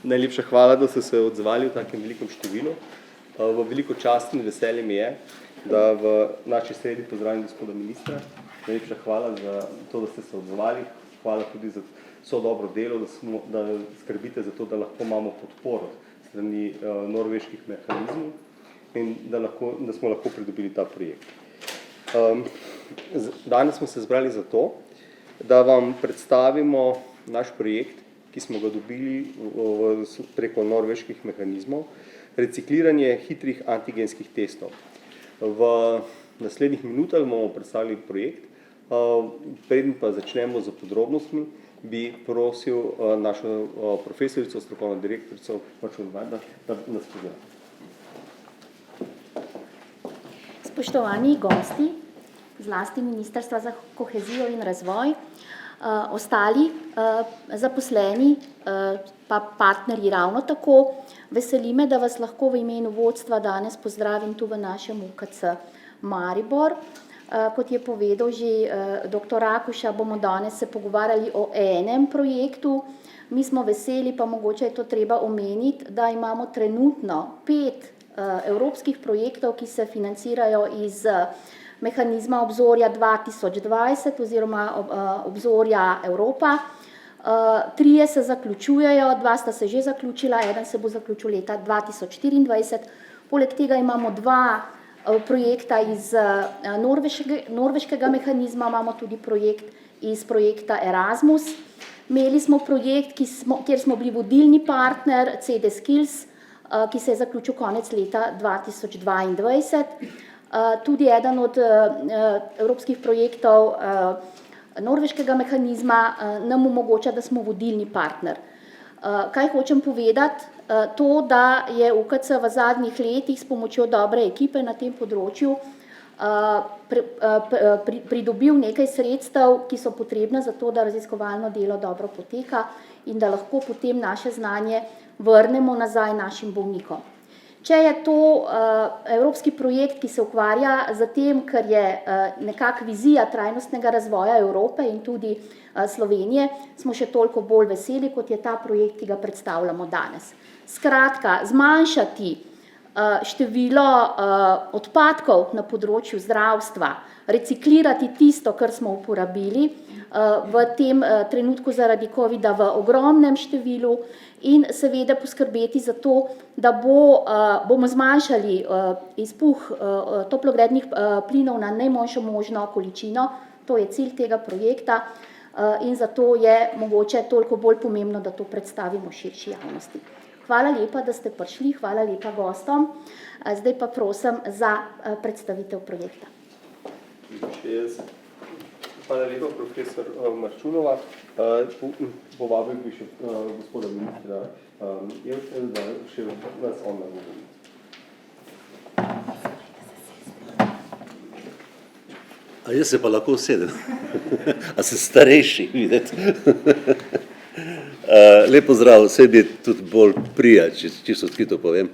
Najlepša hvala, da ste se odzvali v takem velikem številu. V veliko čast in veselje mi je, da v naši sredi pozdravim gospoda ministra. Najlepša hvala za to, da ste se odzvali. Hvala tudi za vso dobro delo, da skrbite za to, da lahko imamo podporo strani norveških mehanizmov in da smo lahko pridobili ta projekt. Danes smo se zbrali za to, da vam predstavimo naš projekt, ki smo ga dobili preko norveških mehanizmov, recikliranje hitrih antigenskih testov. V naslednjih minutah bomo predstavili projekt. Preden pa začnemo z podrobnostmi, bi prosil našo profesorico, strokovno direktorico, da nas pozdravi. Spoštovani gosti, zlasti Ministrstva za kohezijo in razvoj, ostali zaposleni, pa partnerji ravno tako, veseli me, da vas lahko v imenu vodstva danes pozdravim tu v našem UKC Maribor. Kot je povedal že dr. Rakuša, bomo danes se pogovarjali o enem projektu. Mi smo veseli, pa mogoče je to treba omeniti, da imamo trenutno 5 evropskih projektov, ki se financirajo iz mehanizma obzorja 2020 oziroma obzorja Evropa. 3 se zaključujejo, 2 sta se že zaključila, eden se bo zaključil leta 2024. Poleg tega imamo 2 projekta iz norveškega mehanizma, imamo tudi projekt iz projekta Erasmus. Imeli smo projekt, kjer smo bili vodilni partner CD Skills, ki se je zaključil konec leta 2022. Tudi eden od evropskih projektov norveškega mehanizma nam omogoča, da smo vodilni partner. Kaj hočem povedati? To, da je UKC v zadnjih letih s pomočjo dobre ekipe na tem področju pridobil nekaj sredstev, ki so potrebne za to, da raziskovalno delo dobro poteka in da lahko potem naše znanje vrnemo nazaj našim bolnikom. Če je to evropski projekt, ki se ukvarja z tem, ker je nekako vizija trajnostnega razvoja Evrope in tudi Slovenije, smo še toliko bolj veseli, kot je ta projekt, ki ga predstavljamo danes. Skratka, zmanjšati število odpadkov na področju zdravstva, reciklirati tisto, kar smo uporabili v tem trenutku zaradi covida v ogromnem številu in seveda poskrbeti za to, da bomo zmanjšali izpuh toplogrednih plinov na najmanjšo možno količino. To je cilj tega projekta in zato je mogoče toliko bolj pomembno, da to predstavimo širši javnosti. Hvala lepa, da ste prišli, hvala lepa gostom. Zdaj pa prosim za predstavitev projekta. Hvala lepa, profesor Marčunova. Povabil bi še gospoda ministra Jevšen, da še nas on nagovori. A jaz se pa lahko usedem. A se starejši videti. Lep pozdrav, sebi tudi bolj prija, čisto odkrito povem.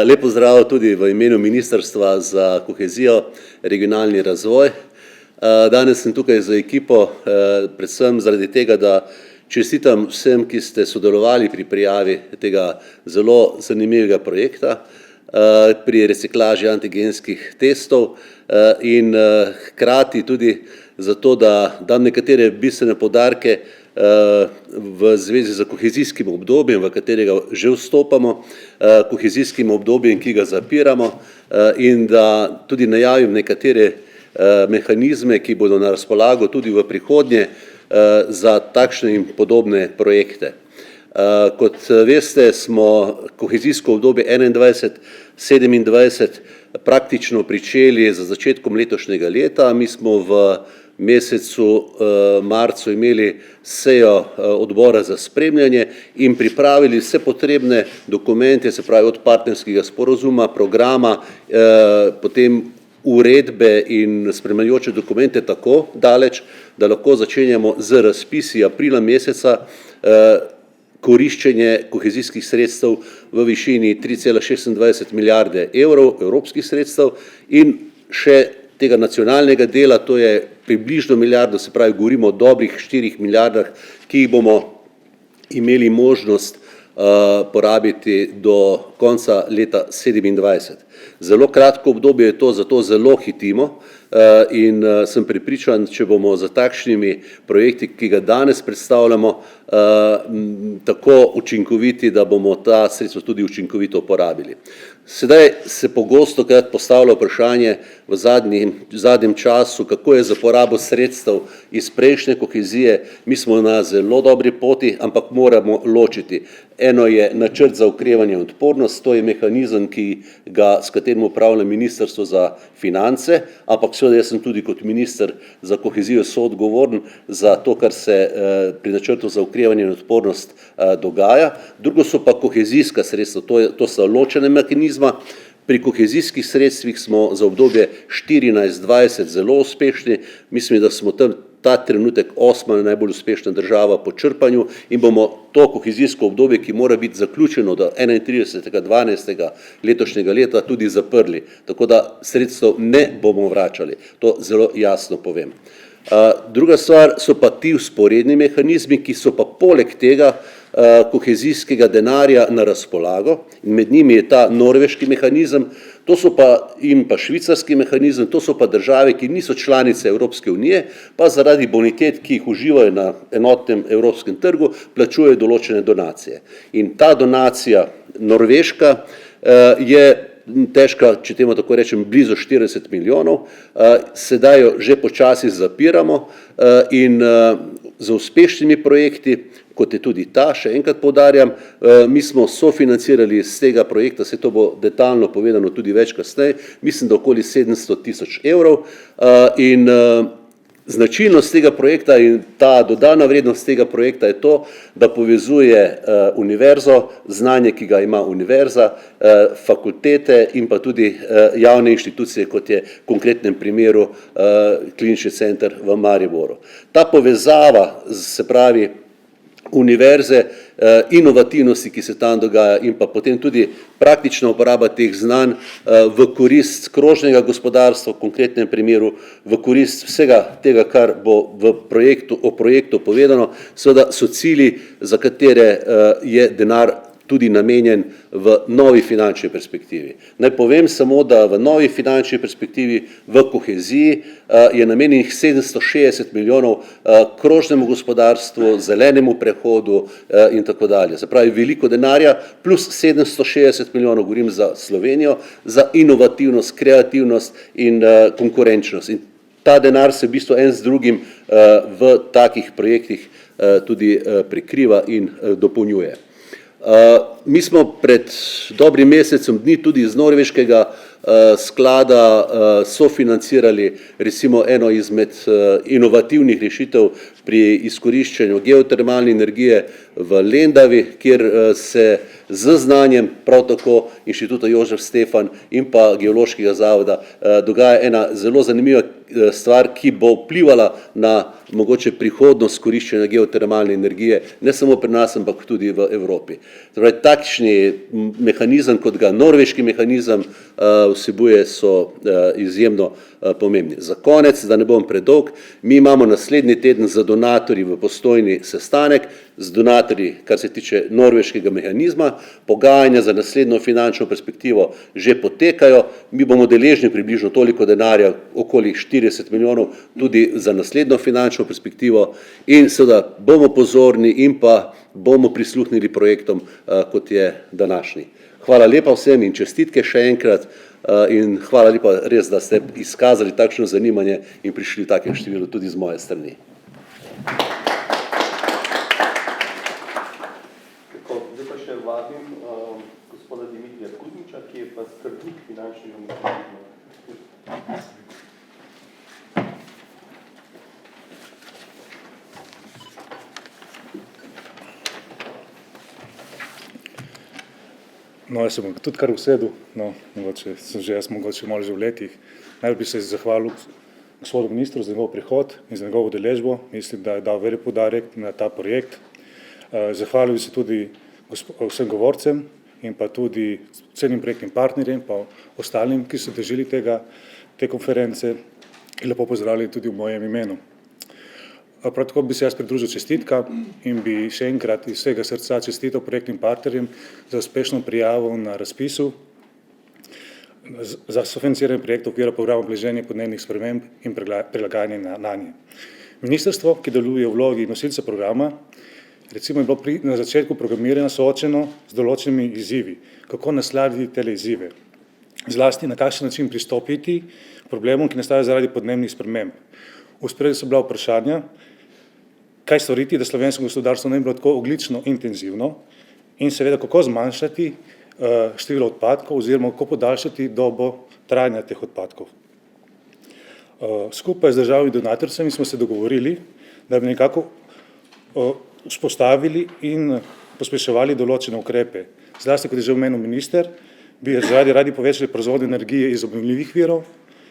Lep pozdrav tudi v imenu Ministrstva za kohezijo, regionalni razvoj. Danes sem tukaj z ekipo, predvsem zaradi tega, da čestitam vsem, ki ste sodelovali pri prijavi tega zelo zanimivega projekta pri reciklaži antigenskih testov in hkrati tudi zato, da dam nekatere bistvene poudarke v zvezi z kohezijskim obdobjem, v katerega že vstopamo, kohezijskim obdobjem, ki ga zapiramo in da tudi najavim nekatere mehanizme, ki bodo na razpolago tudi v prihodnje za takšne in podobne projekte. Kot veste, smo kohezijsko obdobje 2021-2027 praktično pričeli za začetkom letošnjega leta. Mi smo v mesecu marcu imeli sejo odbora za spremljanje in pripravili vse potrebne dokumente, se pravi od partnerskega sporazuma, programa, potem uredbe in spremljajoče dokumente tako daleč, da lahko začenjamo z razpisi aprila meseca koriščenje kohezijskih sredstev v višini 3,26 milijarde evrov evropskih sredstev in še tega nacionalnega dela, to je približno milijardo, se pravi, govorimo o dobrih 4 milijardah, ki jih bomo imeli možnost porabiti do konca leta 2027. Zelo kratko obdobje je to, zato zelo hitimo in sem prepričan, če bomo za takšnimi projekti, ki ga danes predstavljamo, tako učinkoviti, da bomo ta sredstva tudi učinkovito uporabili. Sedaj se pogosto krat postavlja vprašanje v zadnjem času, kako je za porabo sredstev iz prejšnje kohezije. Mi smo na zelo dobri poti, ampak moramo ločiti. Eno je načrt za okrevanje in odpornost, to je mehanizem, s katerim upravlja Ministrstvo za finance, ampak seveda jaz sem tudi kot minister za kohezijo soodgovoren za to, kar se pri načrtu za okrevanje in odpornost dogaja. Drugo so pa kohezijska sredstva, to so ločene mehanizma. Pri kohezijskih sredstvih smo za obdobje 14-20 zelo uspešni, mislim, da smo tam ta trenutek 8. najbolj uspešna država po črpanju in bomo to kohezijsko obdobje, ki mora biti zaključeno do 31.12. letošnjega leta, tudi zaprli, tako da sredstev ne bomo vračali, to zelo jasno povem. Druga stvar so pa ti vzporedni mehanizmi, ki so pa poleg tega kohezijskega denarja na razpolago in med njimi je ta norveški mehanizem, to so pa in pa švicarski mehanizem, to so pa države, ki niso članice Evropske unije, pa zaradi bonitet, ki jih uživajo na enotnem evropskem trgu, plačujejo določene donacije. In ta donacija norveška je težka, če temu tako rečem, blizu 40 milijonov, sedaj jo že počasi zapiramo in z uspešnimi projekti, kot je tudi ta, še enkrat poudarjam, mi smo sofinancirali z tega projekta, se to bo detaljno povedano tudi več kasneje, mislim, da okoli 700 tisoč evrov in značilnost tega projekta in ta dodana vrednost tega projekta je to, da povezuje univerzo, znanje, ki ga ima univerza, fakultete in pa tudi javne inštitucije, kot je v konkretnem primeru Klinični center v Mariboru. Ta povezava, se pravi, univerze, inovativnosti, ki se tam dogaja in pa potem tudi praktična uporaba teh znanj v korist krožnega gospodarstva, v konkretnem primeru v korist vsega tega, kar bo o projektu povedano, seveda so cilji, za katere je denar tudi namenjen v novi finančni perspektivi. Naj povem samo, da v novi finančni perspektivi v koheziji je namenjenih 760 milijonov krožnemu gospodarstvu, zelenemu prehodu in tako dalje. Se pravi, veliko denarja plus 760 milijonov, govorim za Slovenijo, za inovativnost, kreativnost in konkurenčnost. In ta denar se v bistvu en z drugim v takih projektih tudi prekriva in dopolnjuje. Mi smo pred dobrim mesecem dni tudi iz norveškega sklada sofinancirali recimo eno izmed inovativnih rešitev pri izkoriščanju geotermalne energije v Lendavi, kjer se z znanjem prav tako Inštituta Jožef Stefan in pa Geološkega zavoda dogaja ena zelo zanimiva stvar, ki bo vplivala na mogoče prihodnost koriščenja geotermalne energije, ne samo pri nas, ampak tudi v Evropi. Torej, takšni mehanizem, kot ga norveški mehanizem vsebuje, so izjemno pomembni. Za konec, da ne bom predolg, mi imamo naslednji teden za donatorji v Postojni sestanek, z donatorji, kar se tiče norveškega mehanizma, pogajanja za naslednjo finančno perspektivo že potekajo, mi bomo deležni približno toliko denarja, okoli 40 milijonov, tudi za naslednjo finančno perspektivo in seveda bomo pozorni in pa bomo prisluhnili projektom, kot je današnji. Hvala lepa vsem in čestitke še enkrat in hvala lepa res, da ste izkazali takšno zanimanje in prišli v takem številu tudi z moje strani. Zdaj pa še vabim gospoda Dimitrija Kuzmiča, ki je pa skrbnik finančnega mehanizma. No, jaz se bom tudi kar usedel, no, mogoče sem že jaz mogoče malo že v letih. Najbolj bi se zahvalil gospodu ministru za njegov prihod in za njegovo udeležbo. Mislim, da je dal velik poudarek na ta projekt. Zahvalil bi se tudi vsem govorcem in pa tudi celim projektnim partnerjem pa ostalim, ki so držili te konference in lepo pozdravljeni tudi v mojem imenu. Prav tako bi se jaz pridružil čestitkam in bi še enkrat iz vsega srca čestital projektnim partnerjem za uspešno prijavo na razpisu za sofinanciranje projektov v okviru programa blaženja podnebnih sprememb in prilagajanja nanje. Ministrstvo, ki deluje v vlogi nosilca programa, recimo je bilo na začetku programiranja soočeno z določenimi izzivi, kako naslavljati te izzive, zlasti na kakšen način pristopiti k problemom, ki nastajajo zaradi podnebnih sprememb. V ospredju so bila vprašanja, kaj storiti, da slovensko gospodarstvo ne bi bilo tako ogljično intenzivno in seveda kako zmanjšati število odpadkov oziroma kako podaljšati dobo trajanja teh odpadkov. Skupaj z državnimi donatoricami smo se dogovorili, da bi nekako vzpostavili in pospeševali določene ukrepe. Zlasti, kot je že omenil minister, bi radi povečali proizvodnjo energije iz obnovljivih virov,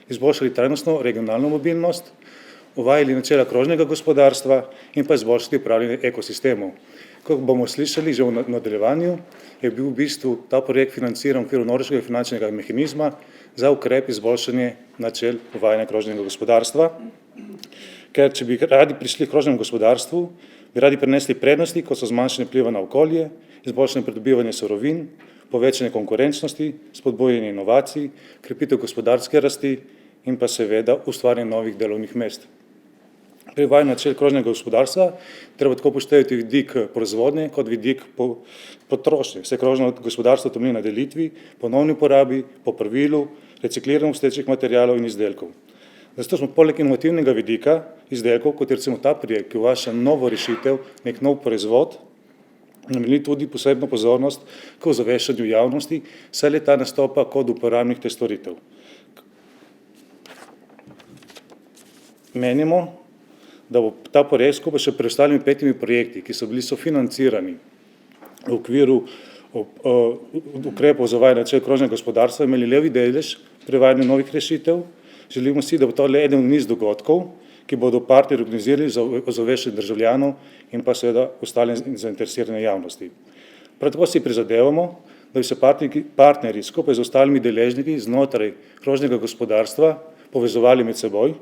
izboljšali trajnostno regionalno mobilnost, uvajali načela krožnega gospodarstva in pa izboljšati upravljanje ekosistemov. Kot bomo slišali že v nadaljevanju, je bil v bistvu ta projekt financiran v okviru norveškega finančnega mehanizma za ukrep izboljšanje načel uvajanja krožnega gospodarstva. Ker če bi radi prišli k krožnemu gospodarstvu, bi radi prenesli prednosti, kot so zmanjšanje vpliva na okolje, izboljšanje pridobivanja surovin, povečanje konkurenčnosti, spodbujanje inovacij, krepitev gospodarske rasti in pa seveda ustvarjanje novih delovnih mest. Pri uvajanju načel krožnega gospodarstva treba tako upoštevati vidik proizvodnje kot vidik potrošnje. Vse krožno gospodarstvo temelji na delitvi, ponovni uporabi, popravilu, recikliranju obstoječih materialov in izdelkov. Zato smo poleg inovativnega vidika izdelkov, kot je recimo ta projekt, ki uvaša novo rešitev, nek nov proizvod, namenili tudi posebno pozornost k ozaveščanju javnosti, saj le-ta nastopa kot uporabnik teh storitev. Menimo, da bo ta projekt skupaj še preostalimi 5 projekti, ki so bili sofinancirani v okviru ukrepov za uvajanje načel krožnega gospodarstva, imeli levi delež pri uvajanju novih rešitev. Želimo si, da bo to le eden v niz dogodkov, ki bodo partnerji organizirali za ozaveščanje državljanov in pa seveda ostale zainteresirane javnosti. Prav tako si prizadevamo, da bi se partnerji skupaj z ostalimi deležniki znotraj krožnega gospodarstva povezovali med seboj,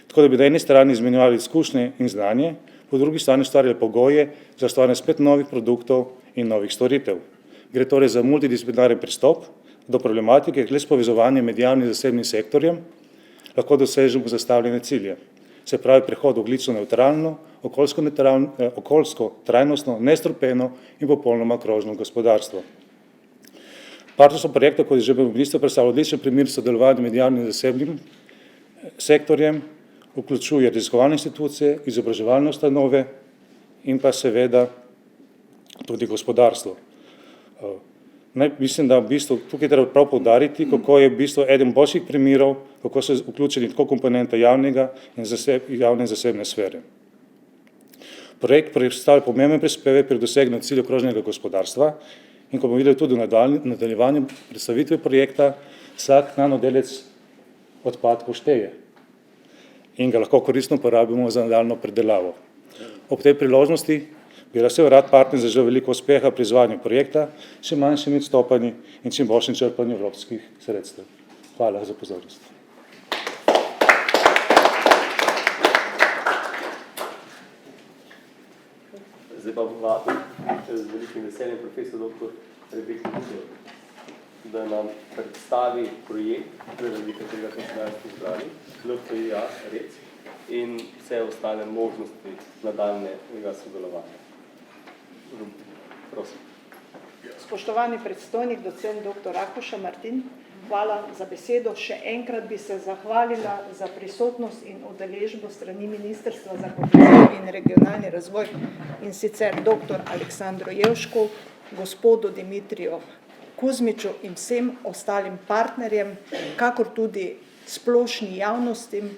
tako da bi na eni strani izmenjevali izkušnje in znanje, po drugi strani ustvarjali pogoje za ustvarjanje spet novih produktov in novih storitev. Gre torej za multidisciplinaren pristop do problematike, le s povezovanjem med javnim in zasebnim sektorjem lahko dosežemo zastavljene cilje. Se pravi prehod ogljično nevtralno, okoljsko trajnostno, nestrupeno in popolnoma krožno gospodarstvo. Partnerstvo projekta, kot je že bil minister predstavil, odličen primer sodelovanja med javnim in zasebnim sektorjem, vključuje raziskovalne institucije, izobraževalne ustanove in pa seveda tudi gospodarstvo. Mislim, da v bistvu tukaj treba prav poudariti, kako je v bistvu eden boljših primerov, kako so vključeni tako komponente javne in zasebne sfere. Projekt predstavlja pomemben prispevek pri doseganju ciljev krožnega gospodarstva in ko bomo videli tudi v nadaljevanju predstavitve projekta, vsak nanodelec odpadkov šteje in ga lahko koristno uporabimo za nadaljnjo predelavo. Ob tej priložnosti bi rad partner zaželel veliko uspeha pri izvajanju projekta, čim manjšimi odstopanji in čim boljšim črpanju evropskih sredstev. Hvala za pozornost. Zdaj pa vabim z velikim veseljem profesor dr. Rebeko Bučar, da nam predstavi projekt, zaradi katerega smo se danes izbrali, LFIA REC in vse ostale možnosti nadaljnjega sodelovanja. Prosim. Spoštovani predstojnik, docent dr. Rakuša Martin, hvala za besedo. Še enkrat bi se zahvalila za prisotnost in udeležbo strani Ministrstva za kohezijo in regionalni razvoj in sicer dr. Aleksandru Jevšku, gospodu Dimitriju Kuzmiču in vsem ostalim partnerjem, kakor tudi splošni javnostim,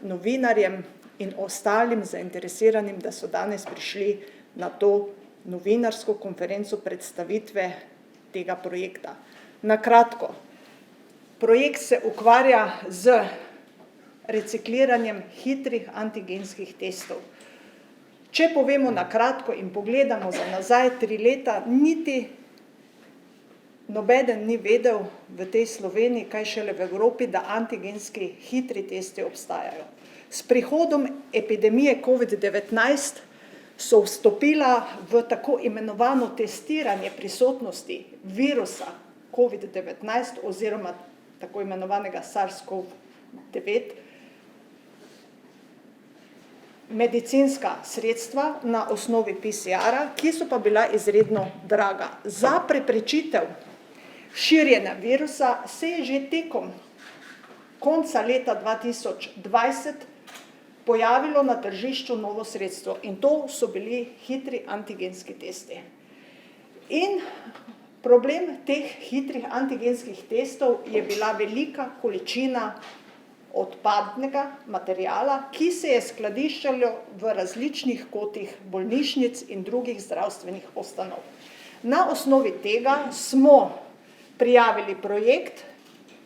novinarjem in ostalim zainteresiranim, da so danes prišli na to novinarsko konferenco predstavitve tega projekta. Na kratko, projekt se ukvarja z recikliranjem hitrih antigenskih testov. Če povemo na kratko in pogledamo za nazaj 3 leta, niti nobeden ni vedel v tej Sloveniji, kaj šele v Evropi, da antigenski hitri testi obstajajo. S prihodom epidemije COVID-19 so vstopila v tako imenovano testiranje prisotnosti virusa COVID-19 oziroma tako imenovanega SARS-CoV-2 medicinska sredstva na osnovi PCR-a, ki so pa bila izredno draga. Za preprečitev širjenja virusa se je že tekom konca leta 2020 pojavilo na tržišču novo sredstvo in to so bili hitri antigenski testi. In problem teh hitrih antigenskih testov je bila velika količina odpadnega materijala, ki se je skladiščalo v različnih kotih bolnišnic in drugih zdravstvenih ustanov. Na osnovi tega smo prijavili projekt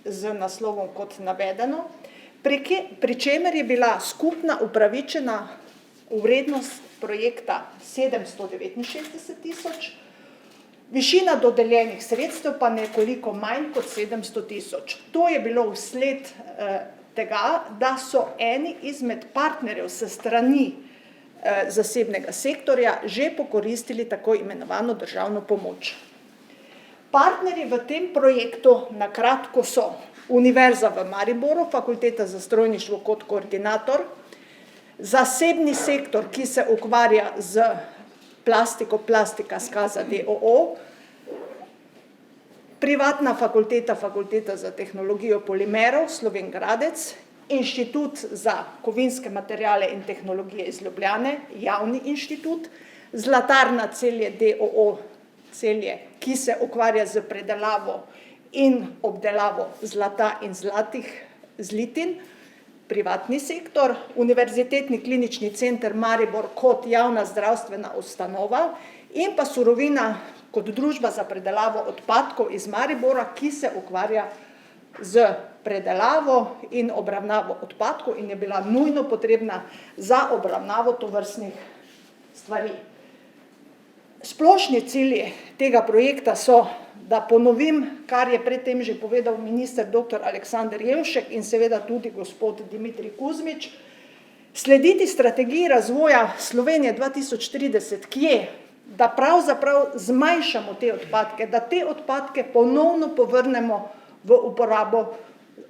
z naslovom kot navedeno, pri čemer je bila skupna upravičena vrednost projekta 769 tisoč, višina dodeljenih sredstev pa nekoliko manj kot 700 tisoč. To je bilo vsled tega, da so eni izmed partnerjev s strani zasebnega sektorja že pokoristili tako imenovano državno pomoč. Partnerji v tem projektu na kratko so Univerza v Mariboru, Fakulteta za strojništvo kot koordinator, zasebni sektor, ki se ukvarja z plastiko, Plastika Skaza d.o.o., privatna fakulteta, Fakulteta za tehnologijo polimerov Slovenj Gradec, Inštitut za kovinske materiale in tehnologije iz Ljubljane, javni inštitut, Zlatarna Celje d.o.o. Celje, ki se ukvarja z predelavo in obdelavo zlata in zlatih zlitin, privatni sektor, Univerzitetni klinični center Maribor kot javna zdravstvena ustanova in pa Surovina kot družba za predelavo odpadkov iz Maribora, ki se ukvarja z predelavo in obravnavo odpadkov in je bila nujno potrebna za obravnavo tovrstnih stvari. Splošni cilji tega projekta so, da ponovim, kar je pred tem že povedal minister dr. Aleksander Jevšek in seveda tudi gospod Dimitrij Kuzmič, slediti strategiji razvoja Slovenije 2030, ki je, da pravzaprav zmanjšamo te odpadke, da te odpadke ponovno povrnemo v uporabo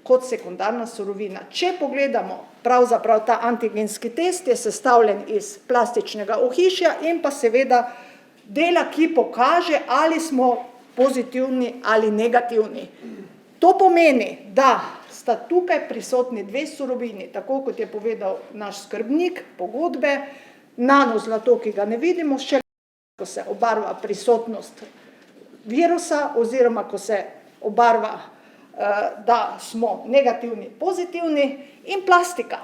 kot sekundarna surovina. Če pogledamo, pravzaprav ta antigenski test je sestavljen iz plastičnega ohišja in pa seveda dela, ki pokaže, ali smo pozitivni ali negativni. To pomeni, da sta tukaj prisotni dve surovini, tako kot je povedal naš skrbnik, pogodbe, nanozlato, ki ga ne vidimo, še ko se obarva prisotnost virusa oziroma ko se obarva, da smo negativni, pozitivni, in plastika,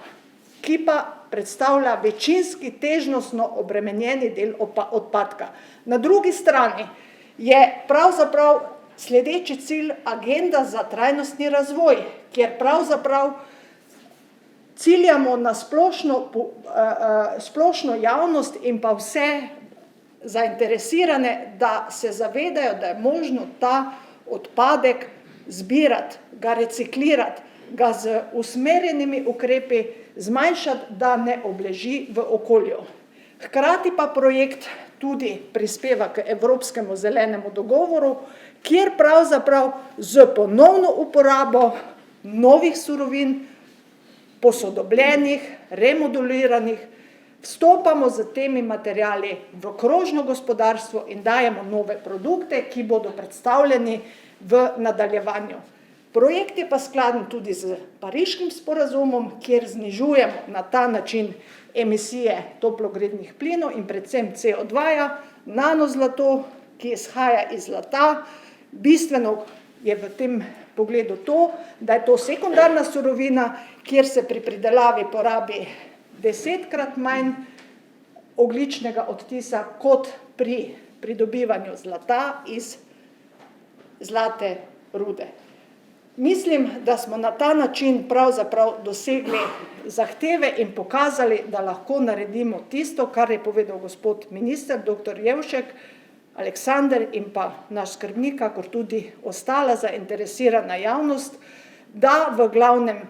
ki pa predstavlja večinski težnostno obremenjeni del odpadka. Na drugi strani je pravzaprav sledeči cilj agenda za trajnostni razvoj, kjer pravzaprav ciljamo na splošno javnost in pa vse zainteresirane, da se zavedajo, da je možno ta odpadek zbirati, ga reciklirati, ga z usmerjenimi ukrepi zmanjšati, da ne obleži v okolju. Hkrati pa projekt tudi prispeva k Evropskemu zelenemu dogovoru, kjer pravzaprav z ponovno uporabo novih surovin, posodobljenih, remoduliranih, vstopamo z temi materiali v krožno gospodarstvo in dajemo nove produkte, ki bodo predstavljeni v nadaljevanju. Projekt je pa skladen tudi z Pariškim sporazumom, kjer znižujemo na ta način emisije toplogrednih plinov in predvsem CO2, nanozlato, ki izhaja iz zlata. Bistveno je v tem pogledu to, da je to sekundarna surovina, kjer se pri pridelavi porabi 10-krat manj ogljičnega odtisa kot pri pridobivanju zlata iz zlate rude. Mislim, da smo na ta način pravzaprav dosegli zahteve in pokazali, da lahko naredimo tisto, kar je povedal gospod minister, dr. Jevšek, Aleksander in pa naš skrbnik, kakor tudi ostala zainteresirana javnost, da v glavnem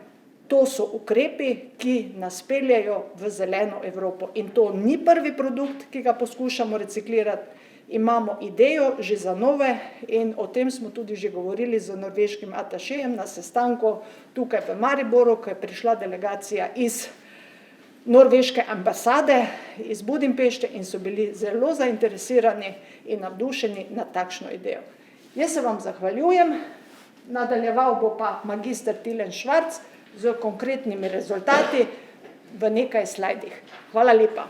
to so ukrepi, ki nas peljejo v zeleno Evropo. In to ni prvi produkt, ki ga poskušamo reciklirati, imamo idejo že za nove in o tem smo tudi že govorili z norveškim atašejem na sestanku tukaj v Mariboru, ko je prišla delegacija iz norveške ambasade iz Budimpešte in so bili zelo zainteresirani in navdušeni na takšno idejo. Jaz se vam zahvaljujem, nadaljeval bo pa magister Tilen Švarc z konkretnimi rezultati v nekaj slajdih. Hvala lepa.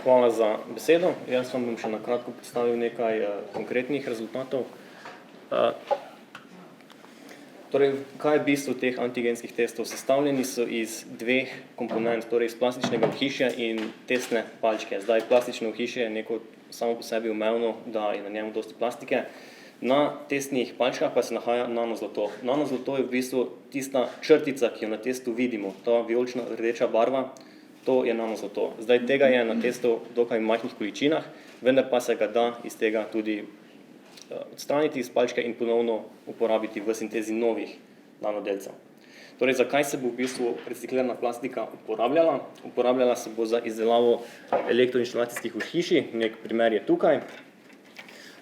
Hvala za besedo. Jaz vam bom še na kratko predstavil nekaj konkretnih rezultatov. Torej, kaj je bistvo teh antigenskih testov? Sestavljeni so iz dveh komponent, torej iz plastičnega ohišja in testne palčke. Zdaj, plastično ohišje je neko samo po sebi umevno, da je na njemu dosti plastike. Na testnih palčkah pa se nahaja nanozlato. Nanozlato je v bistvu tista črtica, ki jo na testu vidimo, ta vijolično rdeča barva, to je nanozlato. Zdaj, tega je na testu v dokaj majhnih količinah, vendar pa se ga da iz tega tudi odstraniti iz palčke in ponovno uporabiti v sintezi novih nanodelcev. Torej, zakaj se bo v bistvu reciklirana plastika uporabljala? Uporabljala se bo za izdelavo elektroinštalacijskih ohišij, nek primer je tukaj.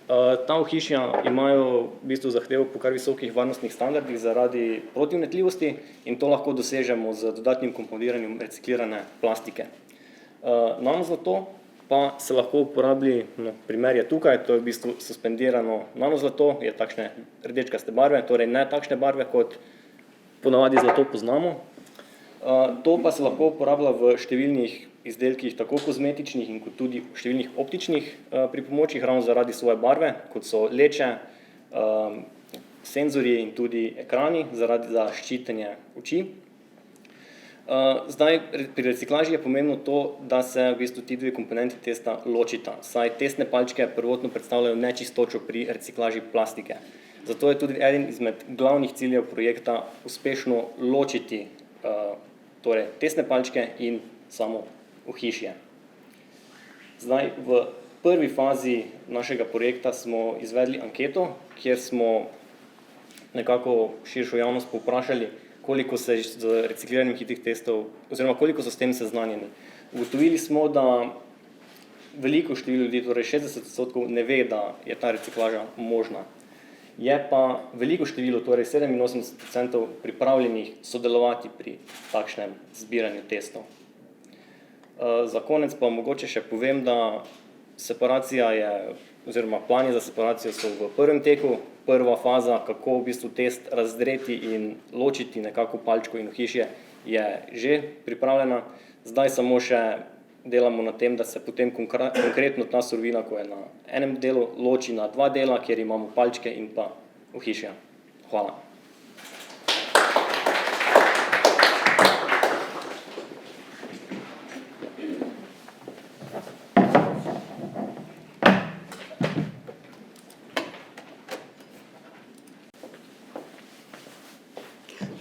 Ta ohišja imajo v bistvu zahtevo po kar visokih varnostnih standardih zaradi protivnetljivosti in to lahko dosežemo z dodatnim komponiranjem reciklirane plastike. Nanozlato pa se lahko uporabi, primer je tukaj, to je v bistvu suspendirano nanozlato, je takšne rdečkaste barve, torej ne takšne barve, kot ponavadi zlato poznamo. To pa se lahko uporablja v številnih izdelkih, tako kozmetičnih in kot tudi v številnih optičnih pripomočjih, ravno zaradi svoje barve, kot so leče, senzorji in tudi ekrani za ščitenje oči. Zdaj, pri reciklaži je pomembno to, da se v bistvu ti dve komponenti testa ločita, saj testne palčke prvotno predstavljajo nečistočo pri reciklaži plastike. Zato je tudi eden izmed glavnih ciljev projekta uspešno ločiti torej testne palčke in samo ohišje. Zdaj, v prvi fazi našega projekta smo izvedli anketo, kjer smo nekako širšo javnost povprašali, koliko se z recikliranjem hitrih testov, oziroma koliko so s tem seznanjeni. Ugotovili smo, da veliko število ljudi, torej 60%, ne ve, da je ta reciklaža možna. Je pa veliko število, torej 87%, pripravljenih sodelovati pri takšnem zbiranju testov. Za konec pa mogoče še povem, da separacija je, oziroma plani za separacijo so v prvem teku. Prva faza, kako v bistvu test razdreti in ločiti nekako palčko in ohišje, je že pripravljena. Zdaj samo še delamo na tem, da se potem konkretno ta surovina, ko je na enem delu, loči na dva dela, kjer imamo palčke in pa ohišja. Hvala.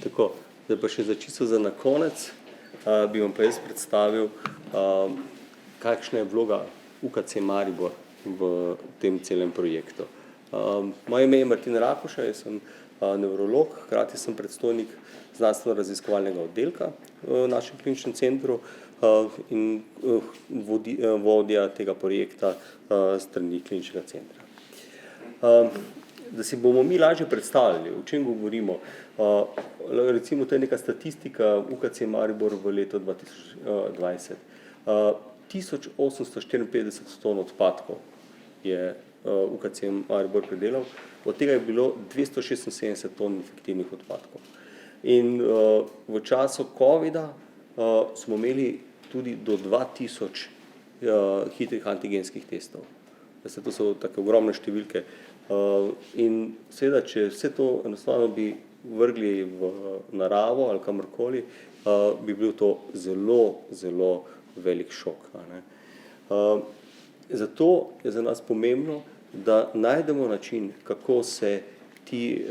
Tako, zdaj pa še za čisto za na konec, bi vam pa jaz predstavil, kakšna je vloga UKC Maribor v tem celem projektu. Moje ime je Martin Rakuša, jaz sem nevrolog, hkrati sem predstojnik znanstveno-raziskovalnega oddelka v našem kliničnem centru in vodja tega projekta strani kliničnega centra. Da si bomo mi lažje predstavljali, o čem govorimo, recimo to je neka statistika UKC Maribor v letu 2020. 1854 ton odpadkov je UKC Maribor predelal, od tega je bilo 276 ton infektivnih odpadkov. In v času COVID-a smo imeli tudi do 2000 hitrih antigenskih testov. To so take ogromne številke. In seveda, če vse to enostavno bi vrgli v naravo ali kamorkoli, bi bil to zelo, zelo velik šok. Zato je za nas pomembno, da najdemo način, kako se ti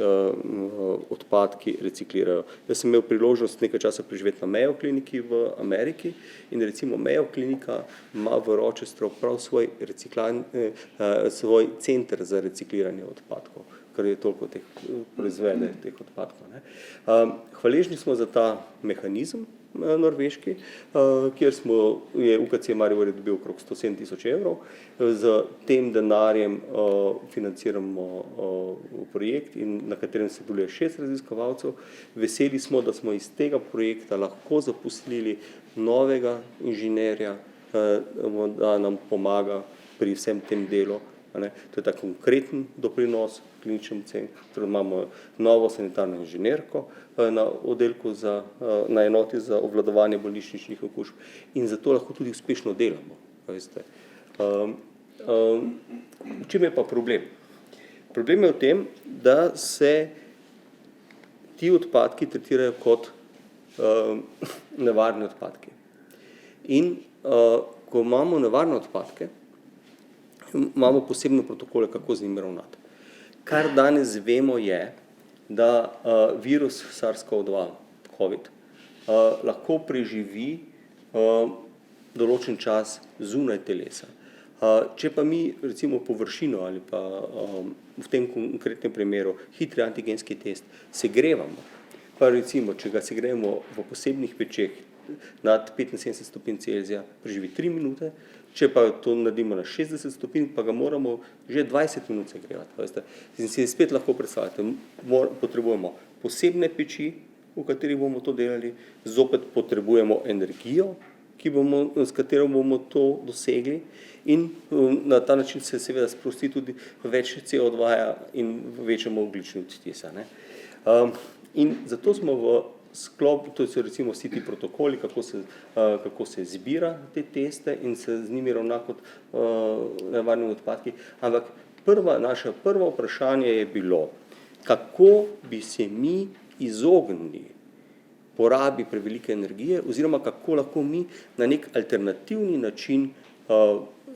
odpadki reciklirajo. Jaz sem imel priložnost nekaj časa preživeti na Mayo kliniki v Ameriki in recimo Mayo klinika ima v Rochesteru prav svoj center za recikliranje odpadkov, ker je toliko teh proizvede teh odpadkov. Hvaležni smo za ta mehanizem norveški, kjer je UKC Maribor dobil okrog 107 000 evrov. Z tem denarjem financiramo projekt, na katerem se deluje 6 raziskovalcev. Veseli smo, da smo iz tega projekta lahko zaposlili novega inženirja, da nam pomaga pri vsem tem delu. To je ta konkreten doprinos kliničnem centru. Imamo novo sanitarno inženirko na oddelku na enoti za obvladovanje bolnišničnih okužb in zato lahko tudi uspešno delamo. V čem je pa problem? Problem je v tem, da se ti odpadki tretirajo kot nevarni odpadki. In ko imamo nevarne odpadke, imamo posebne protokole, kako z njimi ravnati. Kar danes vemo je, da virus SARS-CoV-2, COVID, lahko preživi določen čas zunaj telesa. Če pa mi recimo površino ali pa v tem konkretnem primeru hitri antigenski test segrevamo, pa recimo, če ga segrejemo v posebnih pečeh nad 75 stopinj Celzija, preživi 3 minute, če pa to naredimo na 60 stopinj, pa ga moramo že 20 minut segrevati. In si spet lahko predstavljate, potrebujemo posebne peči, v katerih bomo to delali, zopet potrebujemo energijo, s katero bomo to dosegli in na ta način se seveda sprosti tudi več CO2 in večamo ogljični odtis. In zato smo v sklopu, to so recimo vsi ti protokoli, kako se zbira te teste in se z njimi ravna kot nevarnimi odpadki, ampak naše prvo vprašanje je bilo, kako bi se mi izognili porabi prevelike energije oziroma kako lahko mi na nek alternativni način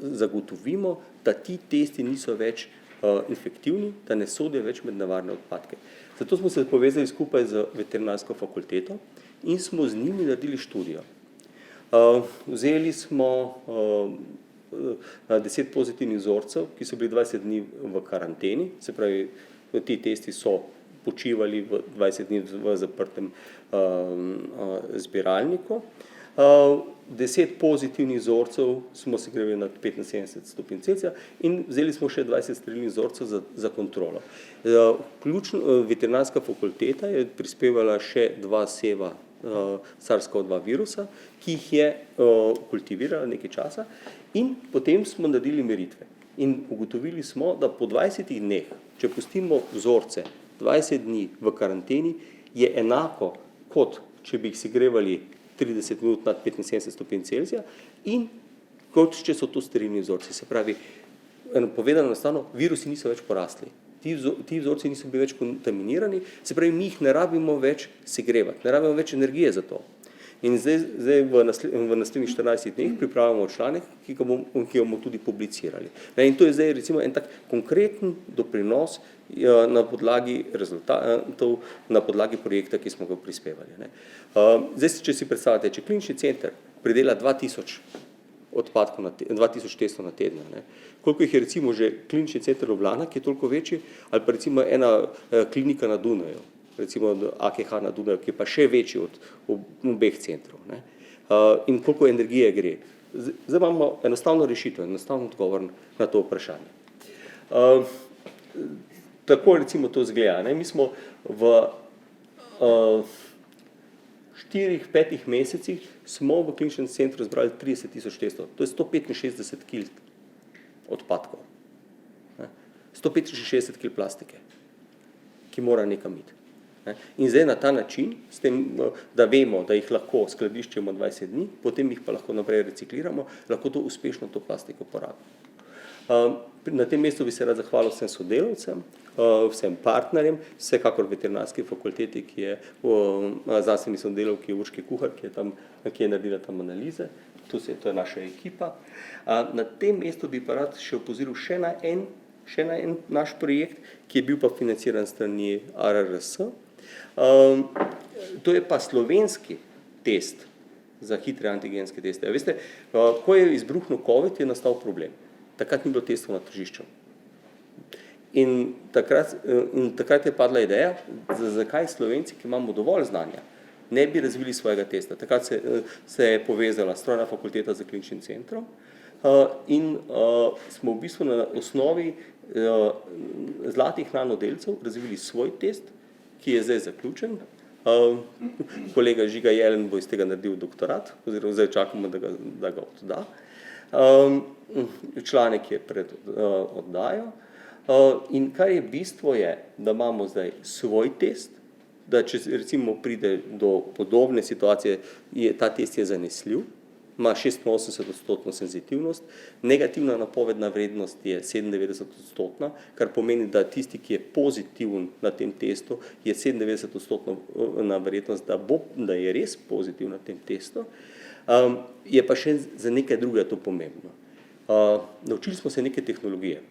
zagotovimo, da ti testi niso več infektivni, da ne sodijo več med nevarne odpadke. Zato smo se povezali skupaj z veterinarsko fakulteto in smo z njimi naredili študijo. Vzeli smo 10 pozitivnih vzorcev, ki so bili 20 dni v karanteni, se pravi, ti testi so počivali v 20 dni v zaprtem zbiralniku. 10 pozitivnih vzorcev smo segrevali nad 75 stopinj Celzija in vzeli smo še 20 sterilnih vzorcev za kontrolo. Veterinarska fakulteta je prispevala še 2 seva SARS-CoV-2 virusa, ki jih je kultivirala nekaj časa in potem smo naredili meritve. In ugotovili smo, da po 20 dneh, če pustimo vzorce 20 dni v karanteni, je enako, kot če bi jih segrevali 30 minut nad 75 stopinj Celzija in kot če so to sterilni vzorci. Se pravi, povedano enostavno, virusi niso več porasli. Ti vzorci niso bili več kontaminirani, se pravi, mi jih ne rabimo več segrevati, ne rabimo več energije za to. In zdaj v naslednjih 14 dneh pripravljamo članek, ki ga bomo tudi publicirali. In to je zdaj recimo en tak konkreten doprinos na podlagi rezultatov, na podlagi projekta, ki smo ga prispevali. Zdaj, če si predstavljate, če klinični center pridela 2000 testov na teden, koliko jih je recimo že klinični center Ljubljana, ki je toliko večji, ali pa recimo ena klinika na Dunaju, recimo AKH na Dunaju, ki je pa še večji od obeh centrov. In koliko energije gre. Zdaj imamo enostavno rešitev, enostavno odgovor na to vprašanje. Tako recimo to izgleda. Mi smo v 4-5 mesecih smo v kliničnem centru zbrali 30 000 testov. To je 165 kg odpadkov. 165 kg plastike, ki mora nekam iti. In zdaj na ta način, s tem, da vemo, da jih lahko skladiščimo 20 dni, potem jih pa lahko naprej recikliramo, lahko to uspešno to plastiko porabimo. Na tem mestu bi se rad zahvalil vsem sodelavcem, vsem partnerjem, vsekakor veterinarski fakulteti, ki je znanstveni sodelavki Urški Kuhar, ki je naredila tam analize, to je naša ekipa. Na tem mestu bi pa rad še opozoril še na en še en naš projekt, ki je bil pa financiran strani ARRS. To je pa slovenski test za hitre antigenske teste. Veste, ko je izbruhnil COVID, je nastal problem. Takrat ni bilo testov na tržišču. In takrat je padla ideja, zakaj Slovenci, ki imamo dovolj znanja, ne bi razvili svojega testa. Takrat se je povezala Strojna fakulteta z kliničnim centrom in smo v bistvu na osnovi zlatih nanodelcev razvili svoj test, ki je zdaj zaključen. Kolega Žiga Jelen bo iz tega naredil doktorat, oziroma zdaj čakamo, da ga odda. Članek je pred oddajo. In kar je bistvo je, da imamo zdaj svoj test, da če recimo pride do podobne situacije, ta test je zanesljiv, ima 86% senzitivnost, negativna napovedna vrednost je 97%, kar pomeni, da tisti, ki je pozitiven na tem testu, je 97% verjetnost, da je res pozitiv na tem testu. Je pa še za nekaj drugega to pomembno. Naučili smo se neke tehnologije.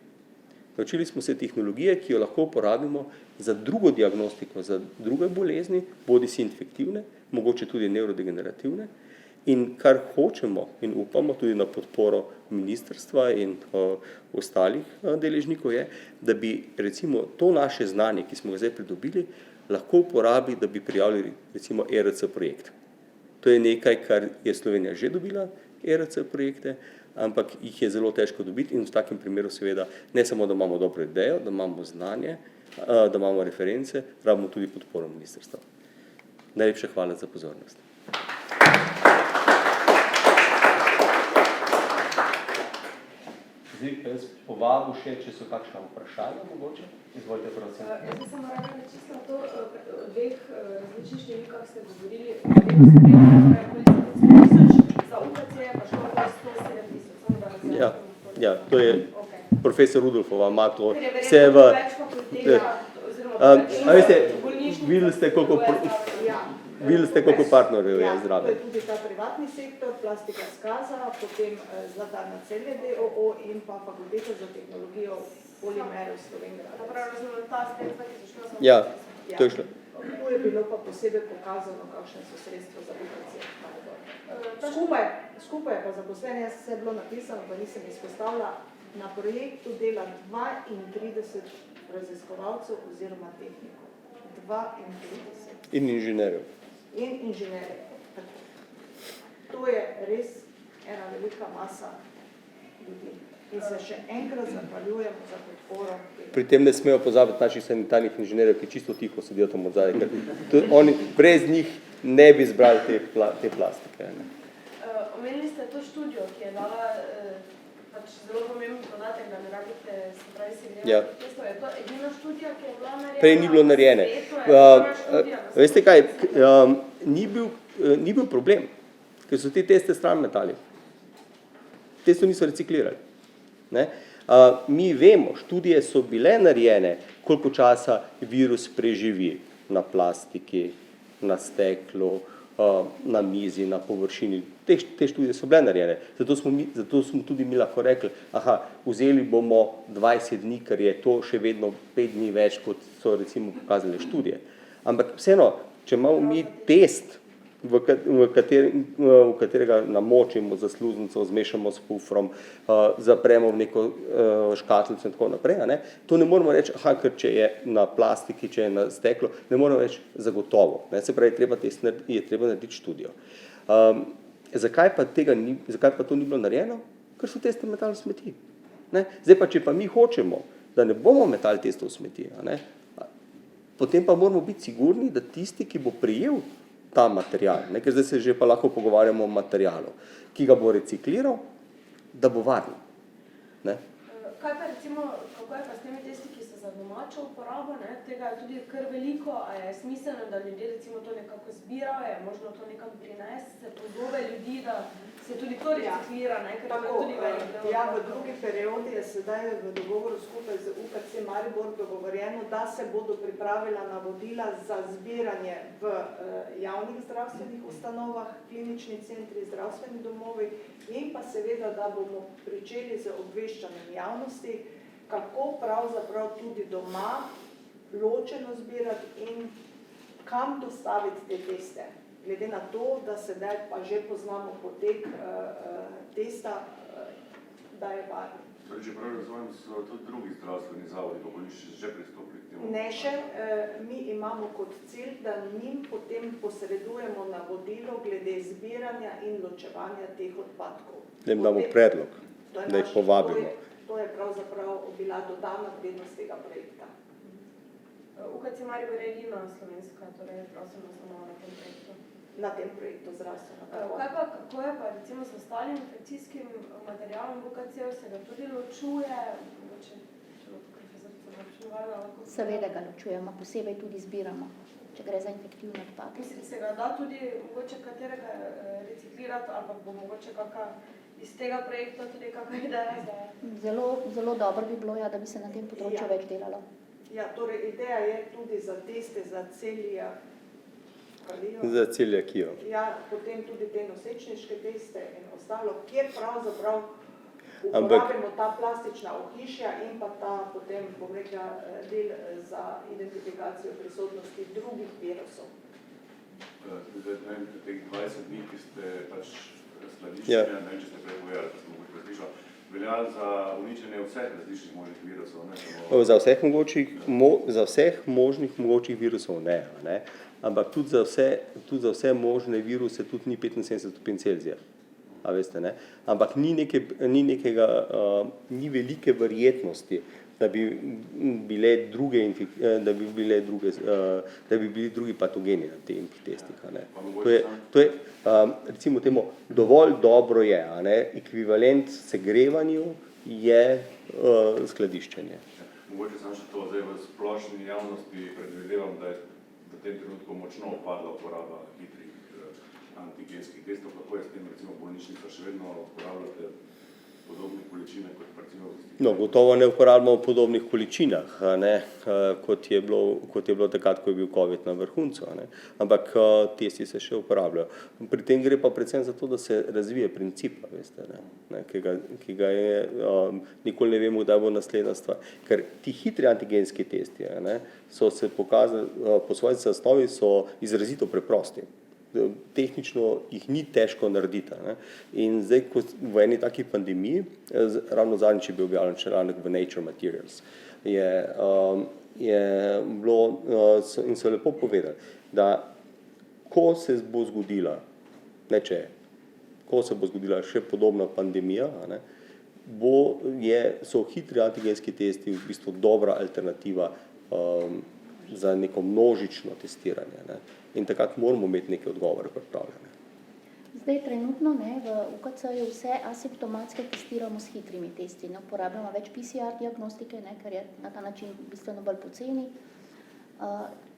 Naučili smo se tehnologije, ki jo lahko uporabimo za drugo diagnostiko, za druge bolezni, bodisi infektivne, mogoče tudi nevrodegenerativne. In kar hočemo in upamo tudi na podporo ministrstva in ostalih deležnikov je, da bi recimo to naše znanje, ki smo ga zdaj pridobili, lahko uporabili, da bi prijavili recimo ERC projekt. To je nekaj, kar je Slovenija že dobila, ERC projekte, ampak jih je zelo težko dobiti in v takem primeru seveda ne samo, da imamo dobro idejo, da imamo znanje, da imamo reference, rabimo tudi podporo ministrstva. Najlepša hvala za pozornost. Zdaj pa jaz povabil še, če so kakšna vprašanja mogoče. Izvolite, prosim. Jaz bi samo rekla čisto to, o dveh različnih številkah ste govorili, za UKC je pa šlo 107 tisoč. Ja, to je profesor Rudolfova, ima to vse v... Videli ste, koliko partnerjev je zraven. To je tudi ta privatni sektor, Plastika Skaza, potem Zlatarna Celje d.o.o. in pa Fakulteta za tehnologijo Polimerov Slovengrada. Ja, to je šlo. Tu je bilo pa posebej pokazano, kakšne so sredstva za UKC. Skupaj je pa zaposlen, jaz se je bilo napisano, pa nisem izpostavila, na projektu dela 32 raziskovalcev oziroma tehnikov. 32. In inženirjev. In inženirjev. To je res ena velika masa ljudi. In se še enkrat zahvaljujemo za podporo. Pri tem ne smejo pozabiti naših sanitarnih inženirjev, ki čisto tiho sedijo tam odzadaj, ker oni brez njih ne bi zbrali te plastike. Omenili ste to študijo, ki je dala zelo pomemben podatek, da ne rabite se pravi segrevati testov. Je to edina študija, ki je bila narejena? Prej ni bilo narejene. Veste kaj, ni bil problem, ker so te teste stran metali. Testov niso reciklirali. Mi vemo, študije so bile narejene, koliko časa virus preživi na plastiki, na steklu, na mizi, na površini. Te študije so bile narejene. Zato smo tudi mi lahko rekli, vzeli bomo 20 dni, ker je to še vedno 5 dni več, kot so recimo pokazali študije. Ampak vseeno, če imamo mi test, v katerega namočimo za sluznico, zmešamo s pufrom, zapremo v neko škatlico in tako naprej, to ne moramo reči, ker če je na plastiki, če je na steklu, ne moramo reči zagotovo. Se pravi, je treba narediti študijo. Zakaj pa to ni bilo narejeno? Ker so teste metali v smeti. Zdaj pa, če pa mi hočemo, da ne bomo metali testov v smeti, potem pa moramo biti sigurni, da tisti, ki bo prijel ta material, ker zdaj se že pa lahko pogovarjamo o materialu, ki ga bo recikliral, da bo varen. Kaj pa recimo, kako je pa s temi testi, ki so za domačo uporabo, tega je tudi kar veliko, a je smiselno, da ljudje recimo to nekako zbirajo, je možno to nekam prinesti, se pozove ljudi, da se tudi to reciklira, ker je tudi velik del. Ja, v drugi periodi je sedaj v dogovoru skupaj z UKC Maribor dogovorjeno, da se bodo pripravila navodila za zbiranje v javnih zdravstvenih ustanovah, klinični centri, zdravstveni domovi in pa seveda, da bomo pričeli z obveščanjem javnosti, kako pravzaprav tudi doma ločeno zbirati in kam dostaviti te teste. Glede na to, da sedaj pa že poznamo potek testa, da je varen. Torej, če prav razumem, so tudi drugi zdravstveni zavodi pa bolnišnice že pristopili k temu? Ne še, mi imamo kot cilj, da njim potem posredujemo navodilo glede zbiranja in ločevanja teh odpadkov. Da jim damo predlog, da jih povabimo. To je pravzaprav bila dodana vrednost tega projekta. UKC Maribor je edina slovenska, torej zdravstvena ustanova na tem projektu. Na tem projektu zdravstvena. Kako je pa recimo s ostalim infekcijskim materialom v UKC-u, se ga tudi ločuje? Mogoče, če bo profesorica ločevala, lahko... Seveda ga ločujemo, posebej tudi zbiramo, če gre za infektivne odpadke. Mislim, se ga da tudi mogoče katerega reciklirati, ali pa bo mogoče kakšna iz tega projekta tudi kakšna ideja za... Zelo dobro bi bilo, ja, da bi se na tem področju več delalo. Ja, torej ideja je tudi za teste za celiak. Za celiakijo. Ja, potem tudi te nosečniške teste in ostalo, kjer pravzaprav uporabimo ta plastična ohišja in pa ta potem, bom rekla, del za identifikacijo prisotnosti drugih virusov. Zdaj, teh 20 dni, ki ste pač skladiščenja, ne vem, če ste prej povedali, pa sem mogoče preslišal, velja za uničenje vseh različnih možnih virusov, ne samo... Za vseh možnih mogočih virusov ne. Ampak tudi za vse možne viruse tudi ni 75 stopinj Celzija. A veste, ne? Ampak ni velike verjetnosti, da bi bili drugi patogeni na teh testih. To je, recimo temu, dovolj dobro je, ekvivalent segrevanju je skladiščenje. Mogoče samo še to, zdaj v splošni javnosti predvidevam, da je v tem trenutku močno upadla uporaba hitrih antigenskih testov. Kako je s tem, recimo bolnišnica, še vedno uporabljate podobne količine kot recimo... No, gotovo ne uporabljamo v podobnih količinah, kot je bilo takrat, ko je bil COVID na vrhuncu, ampak testi se še uporabljajo. Pri tem gre pa predvsem za to, da se razvije princip, veste, ki ga je, nikoli ne vemo, kdaj bo naslednja stvar. Ker ti hitri antigenski testi so se pokazali, po svoji zasnovi so izrazito preprosti. Tehnično jih ni težko narediti. In zdaj, ko v eni taki pandemiji, ravno zadnjič je bil objavljen članek v Nature Materials, je bilo in so lepo povedali, da ko se bo zgodila, ko se bo zgodila še podobna pandemija, so hitri antigenski testi v bistvu dobra alternativa za neko množično testiranje. In takrat moramo imeti neke odgovore pripravljene. Zdaj trenutno v UKC-ju vse asimptomatske testiramo s hitrimi testi. Uporabljamo več PCR diagnostike, ker je na ta način bistveno bolj poceni.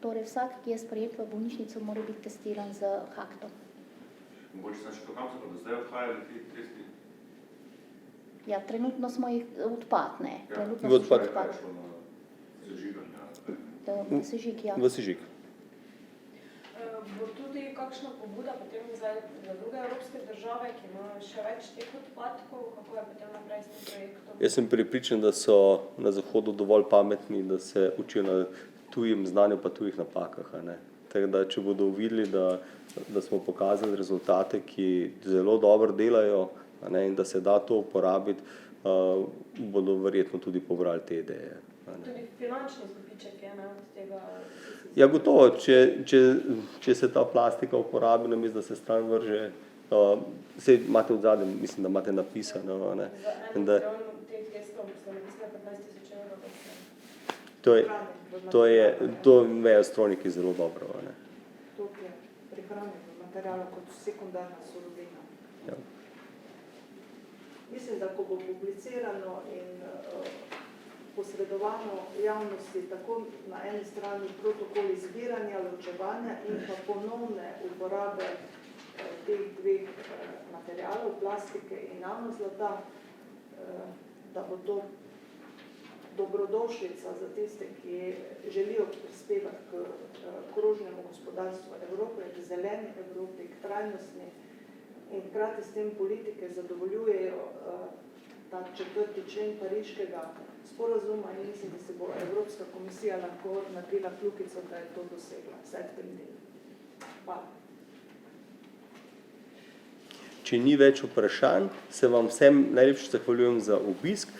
Torej vsak, ki je sprejet v bolnišnico, mora biti testiran z HACT-om. Mogoče sem še to, kam so pa do zdaj odhajali ti testi? Ja, trenutno smo jih odpad, ne. V odpad. V sežig, ja. V sežig. Bo tudi kakšna pobuda potem za druge evropske države, ki imajo še več teh odpadkov, kako je potem naprej s tem projektom? Jaz sem prepričan, da so na Zahodu dovolj pametni, da se učijo na tujem znanju pa tujih napakah. Tako da, če bodo videli, da smo pokazali rezultate, ki zelo dobro delajo in da se da to uporabiti, bodo verjetno tudi pobrali te ideje. Tudi finančni izkupiček je od tega? Ja, gotovo, če se ta plastika uporabi, namesto da se stran vrže, saj imate od zadnje, mislim, da imate napisano. Za eno milijon teh testov ste napisali 15 000 evrov. To vejo strojniki zelo dobro. To je prihranjeno materialno kot sekundarna surovina. Ja. Mislim, da ko bo publicirano in posredovano javnosti tako na eni strani protokoli zbiranja, ločevanja in pa ponovne uporabe teh dveh materialov, plastike in nanozlata, da bo to dobrodošlica za tiste, ki želijo prispevati k krožnemu gospodarstvu Evrope, k zeleni Evropi, k trajnostni in hkrati s tem politike zadovoljujejo ta 4. člen Pariškega sporazuma in mislim, da se bo Evropska komisija lahko naredila kljukico, da je to dosegla. Vsaj v tem delu. Hvala. Če ni več vprašanj, se vam vsem najlepše zahvaljujem za obisk.